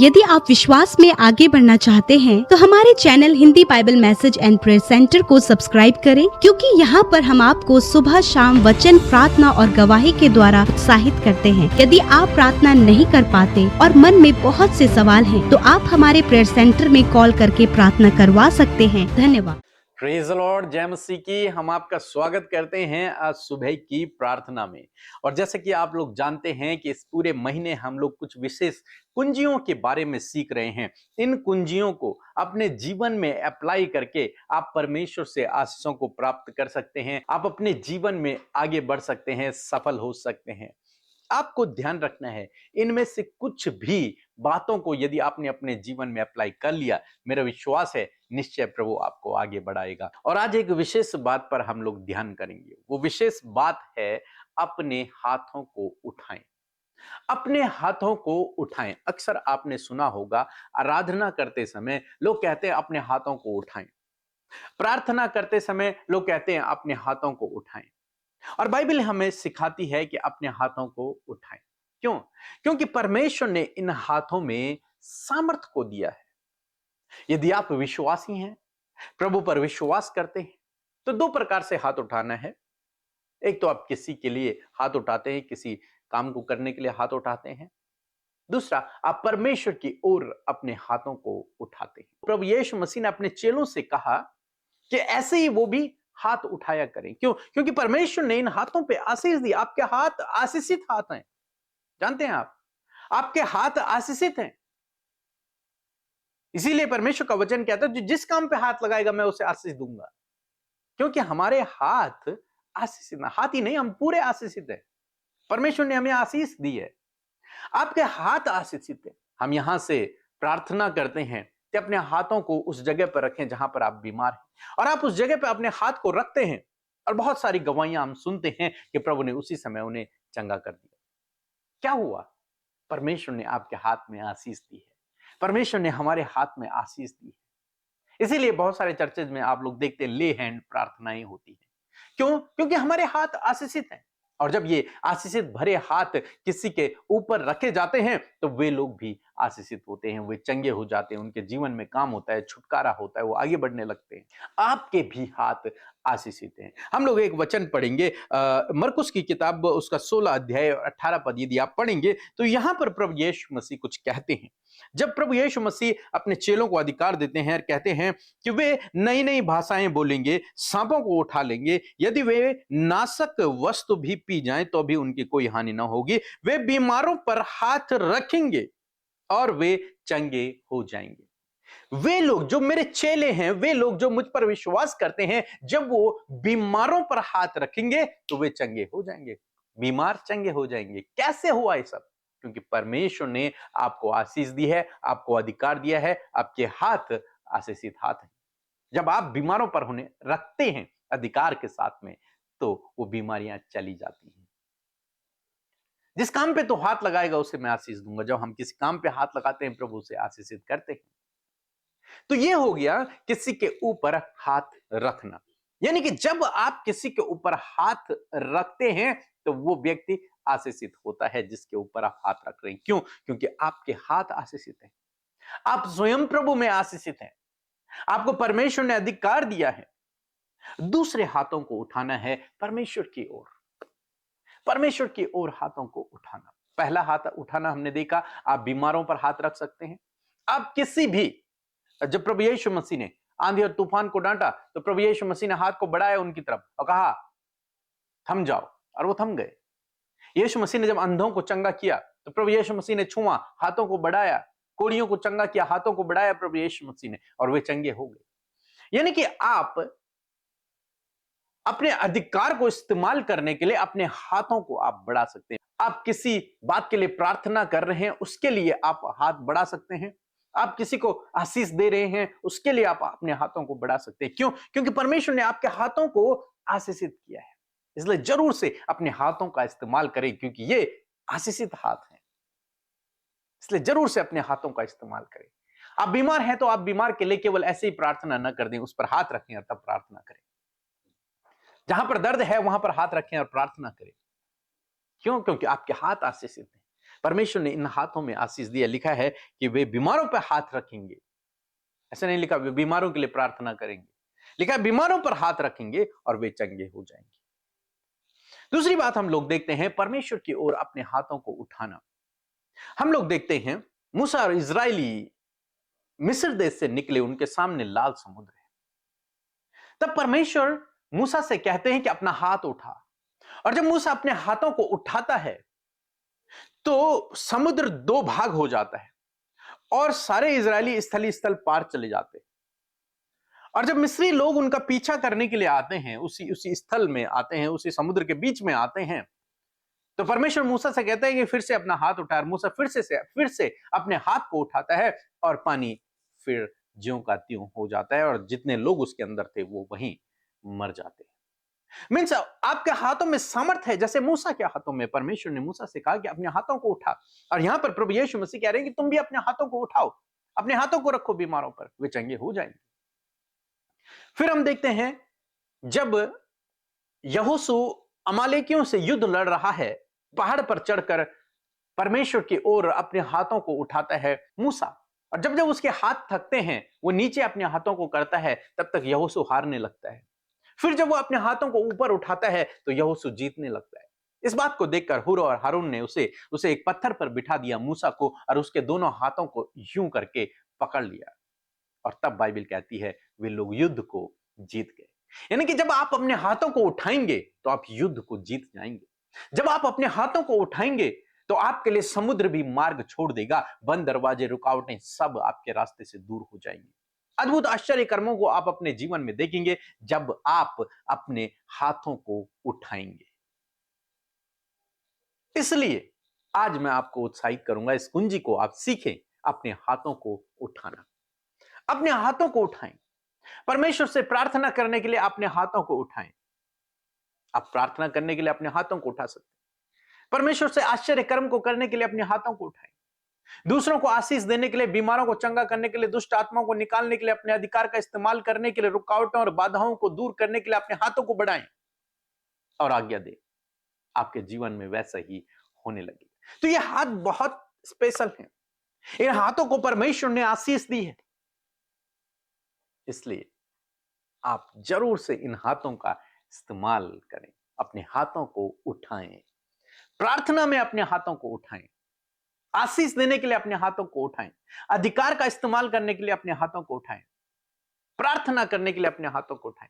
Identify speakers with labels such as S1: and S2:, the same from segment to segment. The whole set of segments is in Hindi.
S1: यदि आप विश्वास में आगे बढ़ना चाहते हैं तो हमारे channel Hindi Bible message and prayer centre को सब्सक्राइब करें, क्योंकि यहाँ पर हम आपको सुबह शाम वचन, प्रार्थना और गवाही के द्वारा उत्साहित करते हैं। यदि आप प्रार्थना नहीं कर पाते और मन में बहुत से सवाल हैं, तो आप हमारे प्रेयर सेंटर में कॉल करके प्रार्थना करवा सकते हैं। धन्यवाद।
S2: प्रेज द लॉर्ड, जय मसीह की। हम आपका स्वागत करते हैं आज सुबह की प्रार्थना में। और जैसे कि आप लोग जानते हैं कि इस पूरे महीने हम लोग कुछ विशेष कुंजियों के बारे में सीख रहे हैं। इन कुंजियों को अपने जीवन में अप्लाई करके आप परमेश्वर से आशीषों को प्राप्त कर सकते हैं। आप अपने जीवन में आगे बढ़ सकते हैं, सफल हो सकते हैं। आपको ध्यान रखना है, इनमें से कुछ भी बातों को यदि आपने अपने जीवन में अप्लाई कर लिया, मेरा विश्वास है निश्चय प्रभु आपको आगे बढ़ाएगा। और आज एक विशेष बात पर हम लोग ध्यान करेंगे। वो विशेष बात है, अपने हाथों को उठाएं। अपने हाथों को उठाएं। अक्सर आपने सुना होगा, आराधना करते समय लोग कहते हैं अपने हाथों को उठाएं। प्रार्थना करते समय लोग कहते हैं अपने हाथों को उठाएं। और बाइबल हमें सिखाती है कि अपने हाथों को उठाएं। क्यों? क्योंकि परमेश्वर ने इन हाथों में सामर्थ को दिया है। यदि आप विश्वासी हैं, प्रभु पर विश्वास करते हैं, तो दो प्रकार से हाथ उठाना है। एक तो आप किसी के लिए हाथ उठाते हैं, किसी काम को करने के लिए हाथ उठाते हैं। दूसरा, आप परमेश्वर की ओर अपने हाथों को उठाते हैं। प्रभु यीशु मसीह ने अपने चेलों से कहा कि ऐसे ही वो भी हाथ उठाया करें। क्यों? क्योंकि परमेश्वर ने इन हाथों पे आशीष दी। आपके हाथ आशीषित हाथ हैं। जानते हैं आप, आपके हाथ आशीषित हैं। इसीलिए परमेश्वर का वचन कहता है, जो जिस काम पे हाथ लगाएगा मैं उसे आशीष दूंगा। क्योंकि हमारे हाथ आशीषित, हाथ ही नहीं, हम पूरे आशीषित हैं। परमेश्वर ने हमें आशीष दी है। आपके हाथ आशीषित है। हम यहां से प्रार्थना करते हैं कि अपने हाथों को उस जगह पर रखें जहां पर आप बीमार हैं, और आप उस जगह पर अपने हाथ को रखते हैं और बहुत सारी गवाहियां हम सुनते हैं कि प्रभु ने उसी समय उन्हें चंगा कर दिया। क्या हुआ? परमेश्वर ने आपके हाथ में आशीष दी है। परमेश्वर ने हमारे हाथ में आशीष दी है। इसीलिए बहुत सारे चर्चेज में आप लोग देखते हैं ले हैंड प्रार्थनाएं होती हैं। क्यों? क्योंकि हमारे हाथ आशीषित हैं। और जब ये आशीषित भरे हाथ किसी के ऊपर रखे जाते हैं तो वे लोग भी आशीषित होते हैं, वे चंगे हो जाते हैं, उनके जीवन में काम होता है, छुटकारा होता है, वो आगे बढ़ने लगते हैं। आपके भी हाथ आशीषित हैं। हम लोग एक वचन पढ़ेंगे, मरकुस की किताब उसका 16 अध्याय और 18 पद यदि आप पढ़ेंगे तो यहां पर प्रभु यीशु मसीह कुछ कहते हैं। जब प्रभु यीशु मसीह अपने चेलों को अधिकार देते हैं और कहते हैं कि वे नई नई भाषाएं बोलेंगे, सांपों को उठा लेंगे, यदि वे नाशक वस्तु भी पी जाएं तो भी उनकी कोई हानि ना होगी, वे बीमारों पर हाथ रखेंगे और वे चंगे हो जाएंगे। वे लोग जो मेरे चेले हैं, वे लोग जो मुझ पर विश्वास करते हैं, जब वो बीमारों पर हाथ रखेंगे तो वे चंगे हो जाएंगे, बीमार चंगे हो जाएंगे। कैसे हुआ ये सब? क्योंकि परमेश्वर ने आपको आशीष दी है, आपको अधिकार दिया है, आपके हाथ आशीषित हाथ है। जब आप बीमारों पर उन्हें रखते हैं अधिकार के साथ में, तो वो बीमारियां चली जाती हैं। जिस काम पे तो हाथ लगाएगा उसे मैं आशीष दूंगा। जब हम किसी काम पे हाथ लगाते हैं, प्रभु से आशीषित करते हैं। तो ये हो गया किसी के ऊपर हाथ रखना। यानी कि जब आप किसी के ऊपर हाथ रखते हैं तो वो व्यक्ति आशीषित होता है जिसके ऊपर आप हाथ रख रहे हैं। क्यों? क्योंकि आपके हाथ आशीषित हैं। आप स्वयं प्रभु में आशीषित हैं। आपको परमेश्वर ने अधिकार दिया है दूसरे हाथों को उठाना है परमेश्वर की ओर। परमेश्वर की ओर हाथों को उठाना। पहला हाथ उठाना हमने देखा, आप बीमारों पर हाथ रख सकते हैं। आप किसी भी, जब प्रभु यीशु मसीह ने आंधी और तूफान को डांटा तो प्रभु यीशु मसीह ने हाथ को बढ़ाया उनकी तरफ और कहा थम जाओ, और वो थम गए। यीशु मसीह ने जब अंधों को चंगा किया तो प्रभु यीशु मसीह ने छुआ, हाथों को बढ़ाया, कोढ़ियों को चंगा किया, हाथों को बढ़ाया प्रभु यीशु मसीह ने, और वे चंगे हो गए। यानी कि आप अपने अधिकार को इस्तेमाल करने के लिए अपने हाथों को आप बढ़ा सकते हैं। आप किसी बात के लिए प्रार्थना कर रहे हैं, उसके लिए आप हाथ बढ़ा सकते हैं। आप किसी को आशीष दे रहे हैं, उसके लिए आप अपने हाथों को बढ़ा सकते हैं। क्यों? क्योंकि परमेश्वर ने आपके हाथों को आशीषित किया है। इसलिए जरूर से अपने हाथों का इस्तेमाल करें, क्योंकि ये आशीषित हाथ हैं। इसलिए जरूर से अपने हाथों का इस्तेमाल करें। आप बीमार हैं तो आप बीमार के लिए केवल ऐसे ही प्रार्थना न कर दें, उस पर हाथ रखें और तब प्रार्थना करें। जहां पर दर्द है वहां पर हाथ रखें और प्रार्थना करें। क्यों? क्योंकि आपके हाथ आशीषित हैं। परमेश्वर ने इन हाथों में आशीष दी है। लिखा है कि वे बीमारों पर हाथ रखेंगे। ऐसा नहीं लिखा वे बीमारों के लिए प्रार्थना करेंगे, लिखा है बीमारों पर हाथ रखेंगे और वे चंगे हो जाएंगे। दूसरी बात हम लोग देखते हैं परमेश्वर की ओर अपने हाथों को उठाना। हम लोग देखते हैं मूसा और इजरायली मिस्र देश से निकले, उनके सामने लाल समुद्र है। तब परमेश्वर मूसा से कहते हैं कि अपना हाथ उठा, और जब मूसा अपने हाथों को उठाता है तो समुद्र दो भाग हो जाता है और सारे इजरायली स्थली स्थल पार चले जाते हैं। और जब मिस्री लोग उनका पीछा करने के लिए आते हैं, उसी स्थल में आते हैं, उसी समुद्र के बीच में आते हैं, तो परमेश्वर मूसा से कहते हैं कि फिर से अपना हाथ उठा। और मूसा फिर से अपने हाथ को उठाता है और पानी फिर ज्यों का त्यों हो जाता है और जितने लोग उसके अंदर थे वो वहीं मर जाते हैं। मीन्स आपके हाथों में सामर्थ है, जैसे मूसा के हाथों में। परमेश्वर ने मूसा से कहा कि अपने हाथों को उठा, और यहां पर प्रभु यीशु मसीह कह रहे हैं कि तुम भी अपने हाथों को उठाओ, अपने हाथों को रखो बीमारों पर, वे चंगे हो जाएंगे। फिर हम देखते हैं जब यहोशू अमालेकियों से युद्ध लड़ रहा है, पहाड़ पर चढ़कर परमेश्वर की ओर अपने हाथों को उठाता है मूसा, और जब जब उसके हाथ थकते हैं वो नीचे अपने हाथों को करता है, तब तक यहोशू हारने लगता है। फिर जब वो अपने हाथों को ऊपर उठाता है तो यहोशू जीतने लगता है। इस बात को देखकर हुर और हारून ने उसे एक पत्थर पर बिठा दिया, मूसा को, और उसके दोनों हाथों को यूं करके पकड़ लिया। और तब बाइबल कहती है वे लोग युद्ध को जीत गए। यानी कि जब आप अपने हाथों को उठाएंगे तो आप युद्ध को जीत जाएंगे। जब आप अपने हाथों को उठाएंगे तो आपके लिए समुद्र भी मार्ग छोड़ देगा, बंद दरवाजे, रुकावटें सब आपके रास्ते से दूर हो जाएंगी। अद्भुत आश्चर्य कर्मों को आप अपने जीवन में देखेंगे जब आप अपने हाथों को उठाएंगे। इसलिए आज मैं आपको उत्साहित करूंगा, इस कुंजी को आप सीखें, अपने हाथों को उठाना। अपने हाथों को उठाएं। परमेश्वर से प्रार्थना करने के लिए अपने हाथों को उठाएं। आप प्रार्थना करने के लिए अपने हाथों को उठा सकते हैं। परमेश्वर से आश्चर्य कर्म को करने के लिए अपने हाथों को उठाएं। दूसरों को आशीष देने के लिए, बीमारों को चंगा करने के लिए, दुष्ट आत्माओं को निकालने के लिए, अपने अधिकार का इस्तेमाल करने के लिए, रुकावटों और बाधाओं को दूर करने के लिए अपने हाथों को बढ़ाएं और आज्ञा दें। आपके जीवन में वैसा ही होने लगेगा। तो ये हाथ बहुत स्पेशल है। इन हाथों को परमेश्वर ने आशीष दी है, इसलिए आप जरूर से इन हाथों का इस्तेमाल करें। अपने हाथों को उठाएं, प्रार्थना में अपने हाथों को उठाएं, आशीष देने के लिए अपने हाथों को उठाएं, अधिकार का इस्तेमाल करने के लिए अपने हाथों को उठाएं, प्रार्थना करने के लिए अपने हाथों को उठाएं।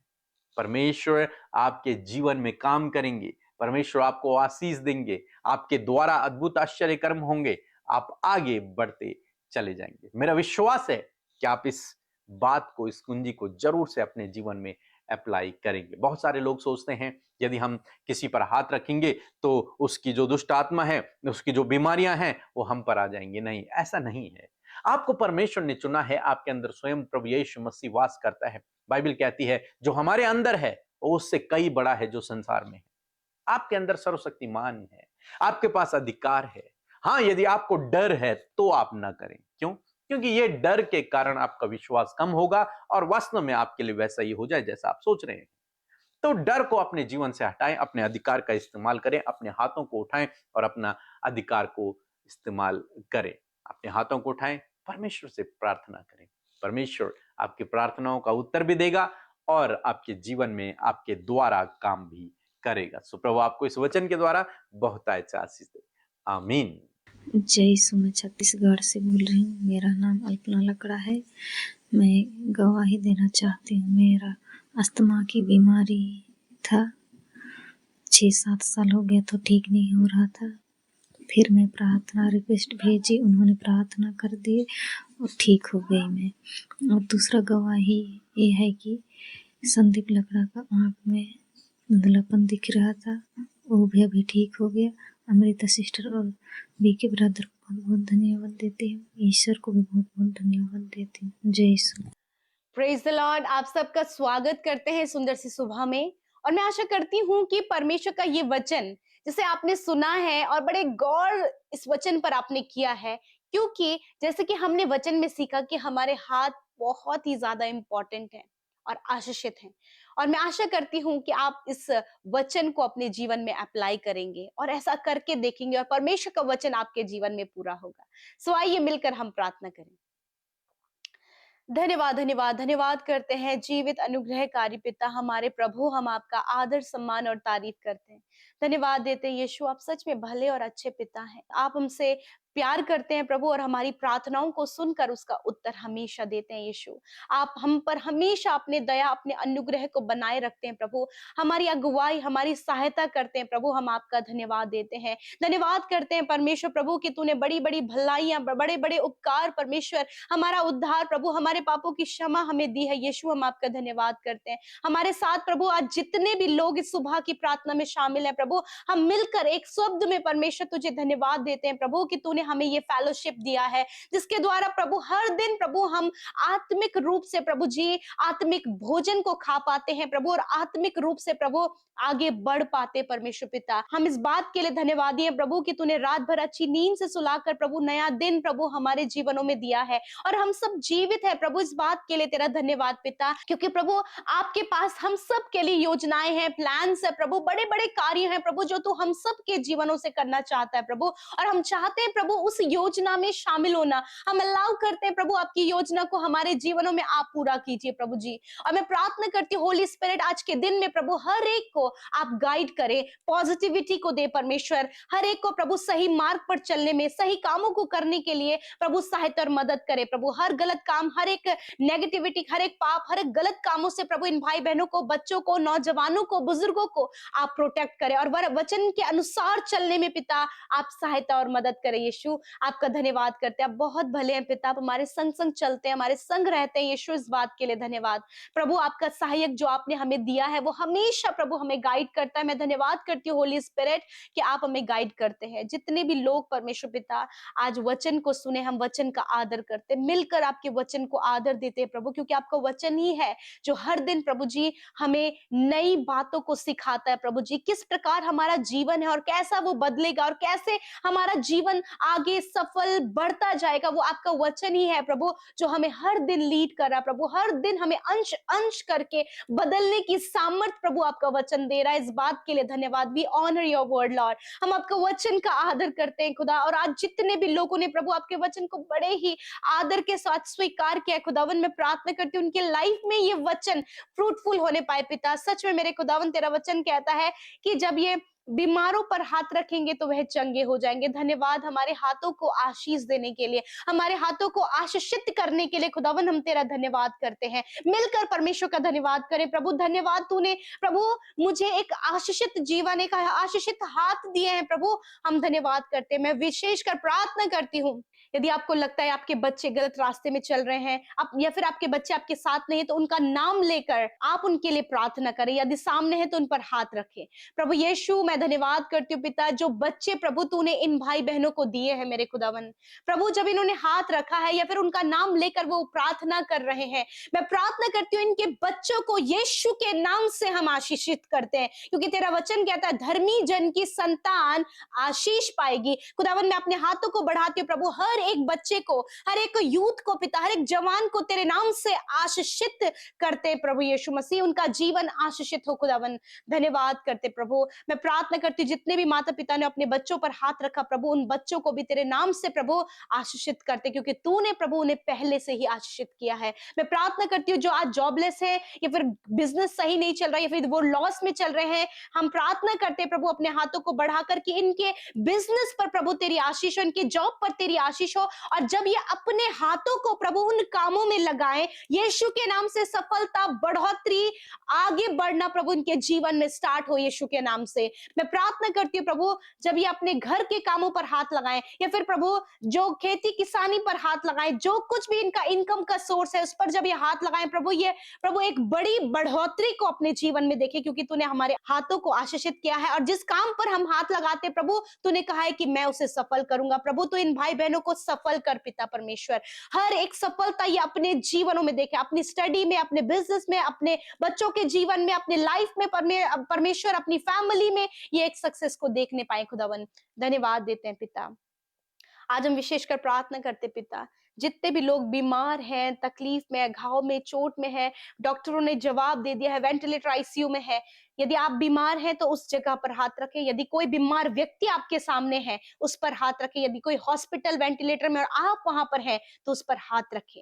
S2: परमेश्वर आपके जीवन में काम करेंगे, परमेश्वर आपको आशीष देंगे, आपके द्वारा अद्भुत आश्चर्य कर्म होंगे, आप आगे बढ़ते चले जाएंगे। मेरा विश्वास है कि आप इस बात को, इस कुंजी को जरूर से अपने जीवन में अप्लाई करेंगे। बहुत सारे लोग सोचते हैं यदि हम किसी पर हाथ रखेंगे तो उसकी जो दुष्ट आत्मा है, उसकी जो बीमारियां हैं वो हम पर आ जाएंगे। नहीं, ऐसा नहीं है। आपको परमेश्वर ने चुना है, आपके अंदर स्वयं प्रभु यीशु मसीह वास करता है। बाइबल कहती है जो हमारे अंदर है वो उससे कई बड़ा है जो संसार में है। आपके अंदर सर्वशक्तिमान है, आपके पास अधिकार है। हाँ, यदि आपको डर है तो आप ना करें। क्यों? क्योंकि ये डर के कारण आपका विश्वास कम होगा और वास्तव में आपके लिए वैसा ही हो जाए जैसा आप सोच रहे हैं। तो डर को अपने जीवन से हटाएं, अपने अधिकार का इस्तेमाल करें, अपने हाथों को उठाएं और अपना अधिकार को इस्तेमाल करें। अपने हाथों को उठाएं, परमेश्वर से प्रार्थना करें। परमेश्वर आपकी प्रार्थनाओं का उत्तर भी देगा और आपके जीवन में आपके द्वारा काम भी करेगा। सो प्रभु आपको इस वचन के द्वारा बहुत अच्छा आशीष दे। आमीन।
S3: जय यीशु। मैं छत्तीसगढ़ से बोल रही हूँ। मेरा नाम अल्पना लकड़ा है। मैं गवाही देना चाहती हूँ। मेरा अस्थमा की बीमारी था, 6-7 साल हो गया तो ठीक नहीं हो रहा था। फिर मैं प्रार्थना रिक्वेस्ट भेजी, उन्होंने प्रार्थना कर दिए और ठीक हो गई मैं। और दूसरा गवाही ये है कि संदीप लकड़ा का आँख में धुंधलापन दिख रहा था, वो भी अभी ठीक हो गया। अमृता सिस्टर और बीके ब्रदर को बहुत बहुत धन्यवाद देती हूँ। ईश्वर को भी बहुत बहुत धन्यवाद देती हूँ। जय यीशु।
S1: Praise the Lord. आप सबका स्वागत करते हैं सुंदर सी सुबह में, और मैं आशा करती हूँ कि परमेश्वर का ये वचन जिसे आपने सुना है और बड़े गौर इस वचन पर आपने किया है, क्योंकि जैसे कि हमने वचन में सीखा कि हमारे हाथ बहुत ही ज्यादा इंपॉर्टेंट है और आशीषित हैं, और मैं आशा करती हूँ कि आप इस वचन को अपने जीवन में अप्लाई करेंगे और ऐसा करके देखेंगे और परमेश्वर का वचन आपके जीवन में पूरा होगा। सो आइए मिलकर हम प्रार्थना करें। धन्यवाद धन्यवाद धन्यवाद करते हैं जीवित अनुग्रहकारी पिता हमारे प्रभु, हम आपका आदर सम्मान और तारीफ करते हैं। धन्यवाद देते हैं यीशु, आप सच में भले और अच्छे पिता हैं। आप हमसे प्यार करते हैं प्रभु और हमारी प्रार्थनाओं को सुनकर उसका उत्तर हमेशा देते हैं यीशु। आप हम पर हमेशा अपने दया अपने अनुग्रह को बनाए रखते हैं प्रभु, हमारी अगुवाई हमारी सहायता करते हैं प्रभु। हम आपका धन्यवाद देते हैं, धन्यवाद करते हैं परमेश्वर प्रभु कि तूने बड़ी बड़ी भलाइयां बड़े बड़े उपकार परमेश्वर, हमारा उद्धार प्रभु, हमारे पापों की क्षमा हमें दी है यीशु। हम आपका धन्यवाद करते हैं। हमारे साथ प्रभु आज जितने भी लोग इस सुबह की प्रार्थना में शामिल हैं प्रभु, हम मिलकर एक शब्द में परमेश्वर तुझे धन्यवाद देते हैं प्रभु कि तूने हमें ये फेलोशिप दिया है जिसके द्वारा प्रभु हर दिन प्रभु हम आत्मिक रूप से प्रभु जी आत्मिक भोजन को खा पाते हैं प्रभु और आत्मिक रूप से प्रभु आगे बढ़ पाते। परमेश्वर पिता, हम इस बात के लिए धन्यवादी हैं प्रभु कि तूने रात भर अच्छी नींद से सुलाकर प्रभु नया दिन प्रभु हमारे जीवनों में दिया है और हम सब जीवित है प्रभु। इस बात के लिए तेरा धन्यवाद पिता, क्योंकि प्रभु आपके पास हम सब के लिए योजनाएं हैं, प्लान्स है प्रभु, बड़े बड़े कार्य हैं प्रभु जो तू हम सब के जीवनों से करना चाहता है प्रभु। और हम चाहते हैं प्रभु उस योजना में शामिल होना, हम अलाउ करते हैं प्रभु आपकी योजना को हमारे जीवनों में आप पूरा कीजिए प्रभु जी। और मैं प्रार्थना करती हूँ होली स्पिरिट आज के दिन में प्रभु हर एक को आप गाइड करें, पॉजिटिविटी को दे परमेश्वर, हर एक को प्रभु सही मार्ग पर चलने में सही कामों को करने के लिए प्रभु सहायता और मदद करे प्रभु। हर गलत काम, हर एक नेगेटिविटी, हर एक पाप, हर एक गलत कामों से प्रभु इन भाई बहनों को, बच्चों को, नौजवानों को, बुजुर्गों को आप प्रोटेक्ट करें और वचन के अनुसार चलने में पिता आप सहायता और मदद करें यीशु। आपका धन्यवाद करते हैं, आप बहुत भले हैं पिता, आप हमारे संग संग चलते हैं, हमारे संग रहते हैं यीशु। इस बात के लिए धन्यवाद प्रभु। आपका सहायक जो आपने हमें दिया है वो हमेशा प्रभु हमें गाइड करता है। मैं धन्यवाद करती हूँ होली स्पिरिट कि आप हमें गाइड करते हैं। जितने भी लोग परमेश्वर पिता आज वचन को सुने, हम वचन का आदर करते हैं, मिलकर आपके वचन को आदर देते हैं प्रभु, क्योंकि आपका वचन ही है जो हर दिन प्रभु जी हमें नई बातों को सिखाता है प्रभु जी, किस प्रकार हमारा जीवन है और कैसा वो बदलेगा और कैसे हमारा जीवन आगे सफल बढ़ता जाएगा। वो आपका वचन ही है प्रभु जो हमें हर दिन लीड कर रहा है प्रभु, हर दिन हमें अंश अंश करके बदलने की सामर्थ प्रभु आपका वचन दे रहा है। इस बात के लिए धन्यवाद। We honour your word lord, हम आपका वचन का आदर करते हैं खुदा। और आज जितने भी लोगों ने प्रभु आपके वचन को बड़े ही आदर के साथ स्वीकार किया खुदावन, मैं प्रार्थना करती हूँ उनके लाइफ में ये वचन फ्रूटफुल होने पाए पिता। सच में मेरे खुदावन तेरा वचन कहता है कि जब ये बीमारों पर हाथ रखेंगे तो वह चंगे हो जाएंगे। धन्यवाद हमारे हाथों को आशीष देने के लिए, हमारे हाथों को आशीषित करने के लिए खुदावन हम तेरा धन्यवाद करते हैं। मिलकर परमेश्वर का धन्यवाद करें प्रभु। धन्यवाद तूने प्रभु मुझे एक आशीषित जीवन, एक आशीषित हाथ दिए हैं प्रभु, हम धन्यवाद करते हैं। मैं विशेषकर प्रार्थना करती हूँ यदि आपको लगता है आपके बच्चे गलत रास्ते में चल रहे हैं या फिर आपके बच्चे आपके साथ नहीं है, तो उनका नाम लेकर आप उनके लिए प्रार्थना करें। यदि सामने है तो उन पर हाथ रखें प्रभु यीशु। मैं धन्यवाद करती हूँ पिता, जो बच्चे प्रभु तूने इन भाई बहनों को दिए हैं मेरे खुदावन प्रभु, जब इन्होंने हाथ रखा है या फिर उनका नाम लेकर वो प्रार्थना कर रहे हैं, मैं प्रार्थना करती हूँ इनके बच्चों को यीशु के नाम से हम आशीषित करते हैं, क्योंकि तेरा वचन कहता है धर्मी जन की संतान आशीष पाएगी। खुदावन मैं अपने हाथों को बढ़ाती हूँ प्रभु, हर एक बच्चे को, हर एक यूथ को पिता, हर एक जवान को तेरे नाम से आशीषित करते प्रभु यीशु मसीह, उनका जीवन आशीषित हो खुदावन। धन्यवाद करते प्रभु। मैं प्रार्थना करती हूँ जितने भी माता पिता ने अपने बच्चों पर हाथ रखा प्रभु, उन बच्चों को भी तेरे नाम से प्रभु आशीषित करते, क्योंकि तूने प्रभु उन्हें पहले से ही आशीषित किया है। मैं प्रार्थना करती हूँ जो आज जॉबलेस है या फिर बिजनेस सही नहीं चल रहा या फिर वो लॉस में चल रहे हैं, हम प्रार्थना करते प्रभु अपने हाथों को बढ़ाकर कि इनके बिजनेस पर प्रभु तेरी आशीष हो, इनके जॉब पर तेरी आशीष हो, और जब ये अपने हाथों को प्रभु उन कामों में लगाएं, यीशु के नाम से सफलता, बढ़ोतरी, आगे बढ़ना प्रभु इनके जीवन में स्टार्ट हो यीशु के नाम से। मैं प्रार्थना करती हूँ प्रभु जब ये अपने घर के कामों पर हाथ लगाएं या फिर प्रभु जो खेती किसानी पर हाथ लगाएं, जो कुछ भी इनका इनकम का सोर्स है उस पर जब ये हाथ लगाएं प्रभु, ये प्रभु एक बड़ी बढ़ोतरी को अपने जीवन में देखे, क्योंकि तूने हमारे हाथों को आशीषित किया है और जिस काम पर हम हाथ लगाते प्रभु तूने कहा है कि मैं उसे सफल करूंगा। प्रभु तो इन भाई बहनों को सफल कर पिता परमेश्वर, हर एक सफलता ये अपने जीवनों में देखे, अपनी स्टडी में, अपने बिजनेस में, अपने बच्चों के जीवन में, अपने लाइफ में परमेश्वर, अपनी फैमिली में ये एक सक्सेस को देखने पाए खुदावन। धन्यवाद देते हैं पिता। आज हम विशेषकर प्रार्थना करते पिता जितने भी लोग बीमार हैं, तकलीफ में है, घाव में, चोट में है, डॉक्टरों ने जवाब दे दिया है, वेंटिलेटर आईसीयू में है, यदि आप बीमार हैं तो उस जगह पर हाथ रखें। यदि कोई बीमार व्यक्ति आपके सामने है, उस पर हाथ रखें। यदि कोई हॉस्पिटल वेंटिलेटर में और आप वहां पर हैं, तो उस पर हाथ रखें।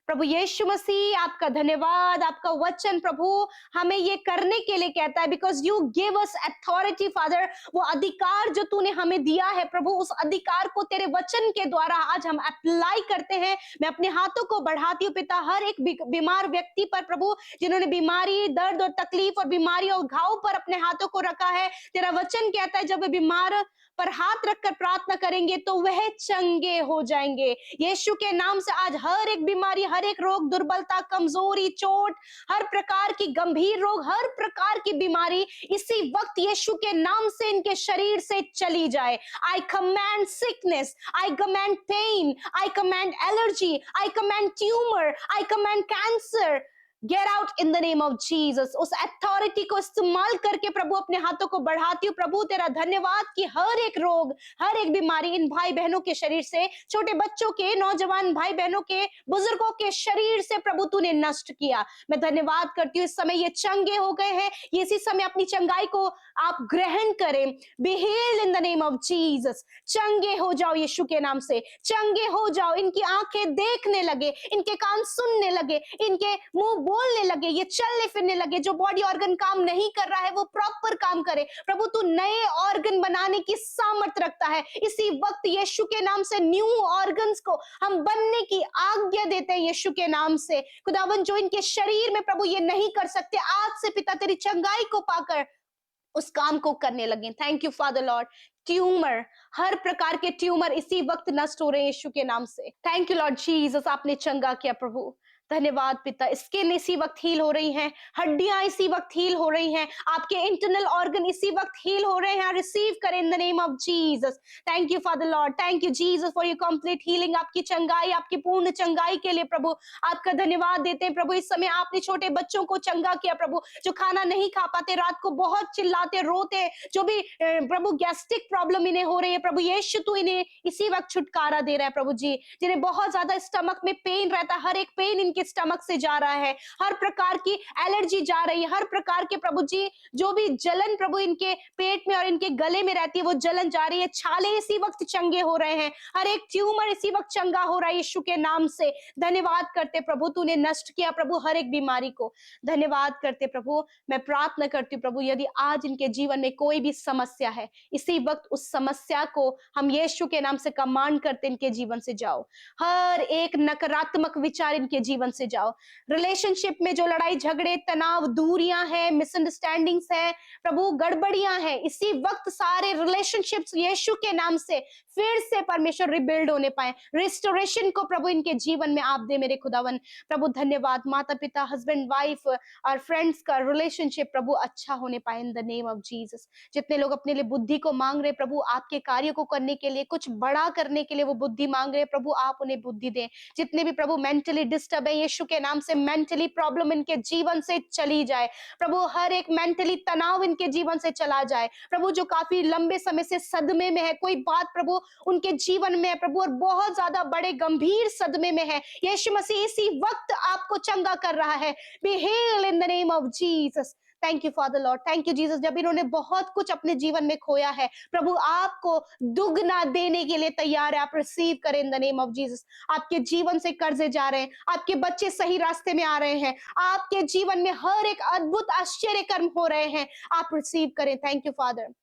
S1: प्रभु यीशु मसीह, आपका धन्यवाद। आपका वचन प्रभु हमें ये करने के लिए कहता है, because you give us authority father. वो अधिकार जो तूने हमें दिया है प्रभु, उस अधिकार को तेरे वचन के द्वारा आज हम अप्लाई करते हैं। मैं अपने हाथों को बढ़ाती हूँ पिता, हर एक बीमार व्यक्ति पर प्रभु, जिन्होंने बीमारी, दर्द और तकलीफ और बीमारी और घाव पर अपने हाथों को रखा है। तेरा वचन कहता है जब वे बीमार पर हाथ रखकर प्रार्थना करेंगे तो वह चंगे हो जाएंगे। यीशु के नाम से आज हर एक बीमारी, हर एक रोग, दुर्बलता, कमजोरी, चोट, हर प्रकार की गंभीर रोग, हर प्रकार की बीमारी इसी वक्त यीशु के नाम से इनके शरीर से चली जाए। I command sickness, I command pain, I command allergy, I command tumour, I command cancer, get out in the name of Jesus. उस अथॉरिटी को इस्तेमाल करके प्रभु अपने हाथों को बढ़ाती हूँ। प्रभु तेरा धन्यवाद कि हर एक रोग, हर एक बीमारी इन भाई बहनों के शरीर से, छोटे बच्चों के, नौजवान भाई बहनों के, बुजुर्गों के शरीर से प्रभु तूने नष्ट किया। मैं धन्यवाद करती हूँ, इस समय ये चंगे हो गए हैं। ये इसी समय अपनी चंगाई को आप ग्रहण करें। Be healed in the name of Jesus. चंगे हो जाओ यीशु के नाम से, चंगे हो जाओ। इनकी आंखें देखने लगे, इनके कान सुनने लगे, इनके मुंह बोलने लगे, ये चलने फिरने लगे। जो बॉडी ऑर्गन काम नहीं कर रहा है वो प्रॉपर काम करे। प्रभु तू नए ऑर्गन बनाने की सामर्थ रखता है। इसी वक्त यीशु के नाम से न्यू ऑर्गन्स को हम बनने की आज्ञा देते हैं यीशु के नाम से। खुदावन जो इनके शरीर में प्रभु ये नहीं कर सकते, आज से पिता तेरी चंगाई को पाकर उस काम को करने लगे। Thank you father lord. Tumour, हर प्रकार के ट्यूमर इसी वक्त नष्ट हो रहे हैं यीशु के नाम से। थैंक यू लॉर्ड जीसस, आपने चंगा किया प्रभु। धन्यवाद पिता। स्किन इसी वक्त हील हो रही हैं, हड्डियां इसी वक्त हील हो रही हैं, आपके इंटरनल ऑर्गन इसी वक्त हील हो रहे हैं। रिसीव करें इन the name of Jesus. Thank you father Lord, thank you Jesus for your complete healing. आपकी चंगाई, आपकी पूर्ण चंगाई के लिए प्रभु आपका धन्यवाद देते हैं। प्रभु इस समय आपने छोटे बच्चों को चंगा किया प्रभु, जो खाना नहीं खा पाते, रात को बहुत चिल्लाते रोते, जो भी प्रभु गैस्ट्रिक प्रॉब्लम इन्हें हो रही है प्रभु यीशु तू इन्हें इसी वक्त छुटकारा दे रहा है प्रभु जी। जिन्हें बहुत ज्यादा स्टमक में पेन रहता है, हर एक पेन इनके स्टमक से जा रहा है, हर प्रकार की एलर्जी जा रही है, हर प्रकार के प्रभु जी जो भी जलन प्रभु इनके पेट में और इनके गले में रहती है वो जलन जा रही है। छाले इसी वक्त चंगे हो रहे हैं, हर एक ट्यूमर इसी वक्त चंगा हो रहा है यीशु के नाम से। धन्यवाद करते प्रभु, तूने नष्ट किया प्रभु हर एक बीमारी को। धन्यवाद करते प्रभु। मैं प्रार्थना करती हूँ प्रभु, यदि आज इनके जीवन में कोई भी समस्या है, इसी वक्त उस समस्या को हम यीशु के नाम से कमांड करते इनके जीवन से जाओ। हर एक नकारात्मक विचार इनके जीवन से जाओ। रिलेशनशिप में जो लड़ाई झगड़े, तनाव, दूरियां हैं, मिसअंडरस्टैंडिंग्स हैं प्रभु, गड़बड़ियां हैं, इसी वक्त सारे रिलेशनशिप्स यीशु के नाम से फिर से परमेश्वर रिबिल्ड होने पाए। रिस्टोरेशन को प्रभु इनके जीवन में आप दे मेरे खुदावन। प्रभु धन्यवाद। माता पिता, हस्बैंड वाइफ और फ्रेंड्स का रिलेशनशिप प्रभु अच्छा होने पाए इन द नेम ऑफ जीसस। जितने लोग अपने लिए बुद्धि को मांग रहे प्रभु, आपके कार्य को करने के लिए, कुछ बड़ा करने के लिए वो बुद्धि मांग रहे प्रभु, आप उन्हें बुद्धि दें। जितने भी प्रभु मेंटली डिस्टर्ब है, यीशु के नाम से मेंटली प्रॉब्लम इनके जीवन से चली जाए प्रभु। हर एक मेंटली तनाव इनके जीवन से चला जाए प्रभु। जो काफी लंबे समय से सदमे में है, कोई बात प्रभु उनके जीवन में है प्रभु और बहुत ज्यादा बड़े गंभीर सदमे में है, यीशु मसीह इसी वक्त आपको चंगा कर रहा है। B healed in the name of Jesus. Thank you father Lord, thank you Jesus. जब इन्होंने बहुत कुछ अपने जीवन में खोया है प्रभु, आपको दुगना देने के लिए तैयार है। आप रिसीव करें इन द नेम ऑफ जीसस। आपके जीवन से कर्जे जा रहे हैं, आपके बच्चे सही रास्ते में आ रहे हैं, आपके जीवन में हर एक अद्भुत आश्चर्य कर्म हो रहे हैं, आप रिसीव करें। Thank you father.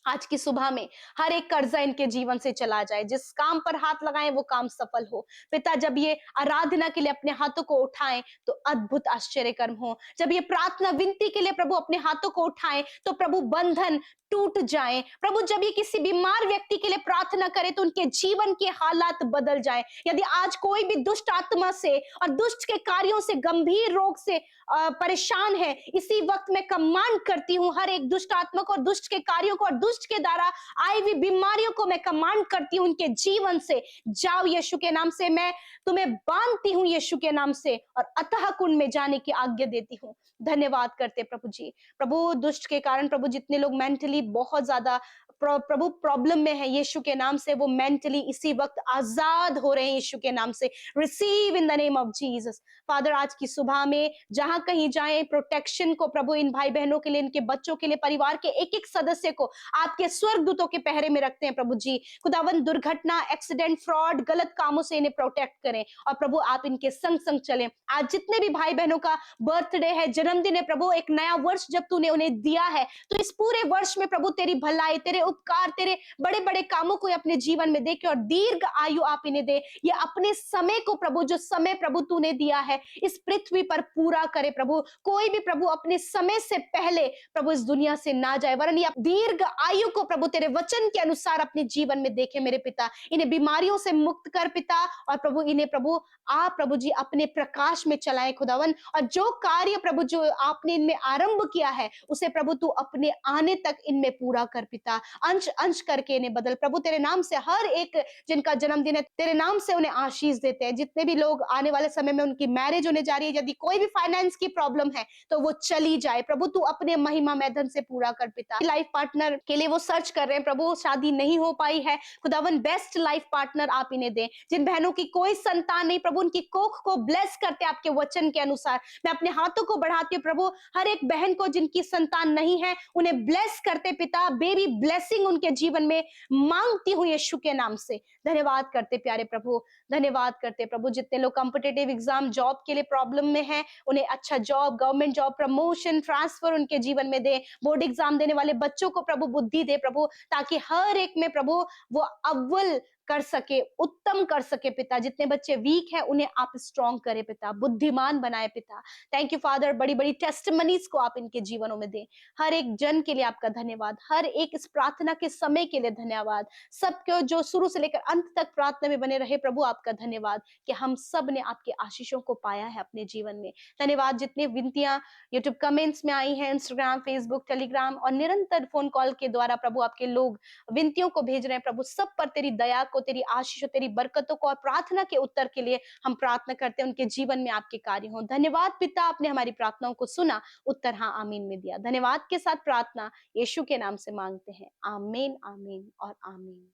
S1: आज की सुबह में हर एक कर्जा इनके जीवन से चला जाए, जिस काम पर हाथ लगाएं वो काम सफल हो पिता। जब ये आराधना के लिए अपने हाथों को उठाएं तो अद्भुत आश्चर्य कर्म हो। जब ये प्रार्थना विनती के लिए प्रभु अपने हाथों को उठाएं तो प्रभु बंधन टूट जाए प्रभु। जब ये किसी बीमार व्यक्ति के लिए प्रार्थना करे तो उनके जीवन के हालात बदल जाए। यदि आज कोई भी दुष्ट आत्मा से और दुष्ट के कार्यों से, गंभीर रोग से परेशान है, इसी वक्त मैं कमांड करती हूँ हर एक दुष्ट आत्मा को और दुष्ट के कार्यों को और दुष्ट के द्वारा आई हुई बीमारियों को मैं कमांड करती हूँ उनके जीवन से जाओ यीशु के नाम से। मैं तुम्हें बांधती हूँ यीशु के नाम से और अतः कुंड में जाने की आज्ञा देती हूँ। धन्यवाद करते प्रभु जी। प्रभु दुष्ट के कारण प्रभु जितने लोग मेंटली बहुत ज्यादा प्रभु प्रॉब्लम में है, यीशु के नाम से वो मेंटली इसी वक्त आजाद हो रहे हैं यीशु के नाम से। Receive in the name of Jesus. Father, आज की सुबह में जहां कहीं जाएं, प्रोटेक्शन को प्रभु इन भाई बहनों के लिए, इनके बच्चों के लिए, परिवार के एक एक सदस्य को आपके स्वर्गदूतों के पहरे में रखते हैं प्रभु जी। खुदावन, दुर्घटना, एक्सीडेंट, फ्रॉड, गलत कामों से इन्हें प्रोटेक्ट करें और प्रभु आप इनके संग संग चलें। आज जितने भी भाई बहनों का बर्थडे है, जन्मदिन है प्रभु, एक नया वर्ष जब तूने उन्हें दिया है, तो इस पूरे वर्ष में प्रभु तेरी भलाई, तेरे उपकार, तेरे बड़े बड़े कामों को अपने जीवन में देखे और दीर्घ आयु आप इन्हें दे। ये अपने समय को प्रभु, जो समय प्रभु तूने दिया है इस पृथ्वी पर पूरा करे प्रभु। कोई भी प्रभु अपने समय से पहले प्रभु इस दुनिया से ना जाए, वरन ये दीर्घ आयु को प्रभु तेरे वचन के अनुसार अपने जीवन में देखे मेरे पिता। इन्हें बीमारियों से मुक्त कर पिता, और प्रभु इन्हें प्रभु आप प्रभु जी अपने प्रकाश में चलाए खुदावन। और जो कार्य प्रभु जो आपने इनमें आरंभ किया है उसे प्रभु तू अपने आने तक इनमें पूरा कर पिता। अंश अंश करके इन्हें बदल प्रभु। तेरे नाम से हर एक जिनका जन्मदिन है, तेरे नाम से उन्हें आशीष देते हैं। जितने भी लोग आने वाले समय में उनकी मैरिज होने जा रही है, यदि कोई भी फाइनेंस की प्रॉब्लम है तो वो चली जाए प्रभु, तू अपने महिमा मैदान से पूरा कर पिता। लाइफ पार्टनर के लिए वो सर्च कर रहे हैं प्रभु, शादी नहीं हो पाई है, खुदावन बेस्ट लाइफ पार्टनर आप इन्हें दें। जिन बहनों की कोई संतान नहीं प्रभु, उनकी कोख को ब्लेस करते आपके वचन के अनुसार। मैं अपने हाथों को बढ़ाती हूँ प्रभु, हर एक बहन को जिनकी संतान नहीं है उन्हें ब्लेस करते पिता। बेबी ब्लेसिंग उनके जीवन में मांगती हूँ यीशु के नाम से। धन्यवाद करते प्यारे प्रभु, धन्यवाद करते प्रभु। जितने लोग कॉम्पिटिटिव एग्जाम, जॉब के लिए प्रॉब्लम में हैं, उन्हें अच्छा job, government job, promotion, transfer उनके जीवन में दे। बोर्ड एग्जाम देने वाले बच्चों को प्रभु बुद्धि दे प्रभु, ताकि हर एक में प्रभु वो अव्वल कर सके, उत्तम कर सके पिता। जितने बच्चे वीक हैं उन्हें आप स्ट्रॉन्ग करे पिता, बुद्धिमान बनाए पिता। थैंक यू फादर, बड़ी बड़ी टेस्टिमनीज को आप इनके जीवनों में दें। हर एक जन के लिए आपका धन्यवाद, हर एक इस प्रार्थना के समय के लिए धन्यवाद। सबको जो शुरू से लेकर अंत तक प्रार्थना में बने रहे प्रभु, आपका धन्यवाद कि हम सब ने आपके आशीषों को पाया है अपने जीवन में। धन्यवाद। जितनी विनतियां यूट्यूब कमेंट्स में आई हैं, इंस्टाग्राम, फेसबुक, टेलीग्राम और निरंतर फोन कॉल के द्वारा प्रभु आपके लोग विनतियों को भेज रहे हैं प्रभु, सब पर तेरी दया को, तेरी आशीष, तेरी बरकतों को और प्रार्थना के उत्तर के लिए हम प्रार्थना करते हैं उनके जीवन में आपके कार्य हो। धन्यवाद पिता, आपने हमारी प्रार्थनाओं को सुना, उत्तर हाँ आमीन में दिया। धन्यवाद के साथ प्रार्थना यीशु के नाम से मांगते हैं, आमीन, आमीन और आमीन।